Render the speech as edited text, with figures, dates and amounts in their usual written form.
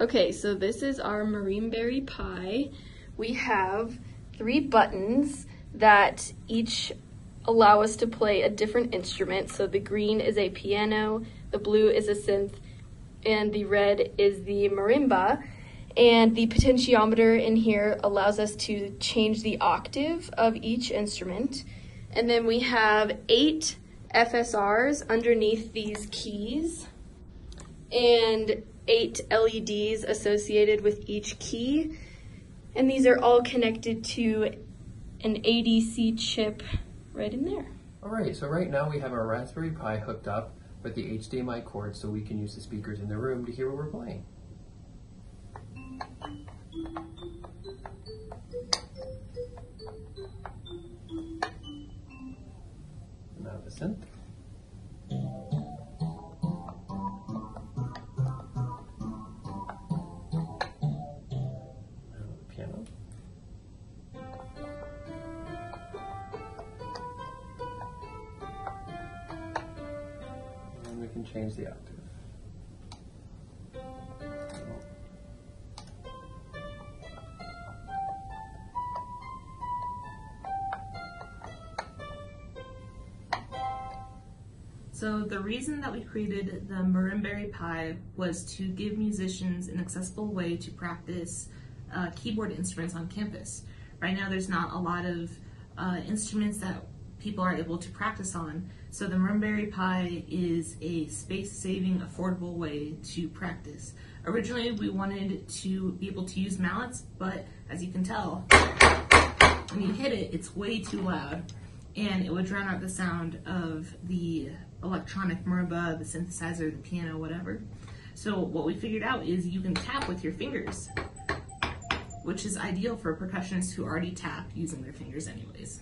Okay, so this is our MarimberryPi. We have 3 buttons that each allow us to play a different instrument. So the green is a piano, the blue is a synth, and the red is the marimba. And the potentiometer in here allows us to change the octave of each instrument. And then we have 8 FSRs underneath these keys and 8 LEDs associated with each key. And these are all connected to an ADC chip right in there. All right, so right now we have our Raspberry Pi hooked up with the HDMI cord so we can use the speakers in the room to hear what we're playing. Now the synth. Now the piano. And we can change the octave. So the reason that we created the MarimberryPi was to give musicians an accessible way to practice keyboard instruments on campus. Right now there's not a lot of instruments that people are able to practice on, so the MarimberryPi is a space-saving, affordable way to practice. Originally we wanted to be able to use mallets, but as you can tell, when you hit it, it's way too loud, and it would drown out the sound of the electronic marimba, the synthesizer, the piano, whatever. So what we figured out is you can tap with your fingers, which is ideal for percussionists who already tap using their fingers anyways.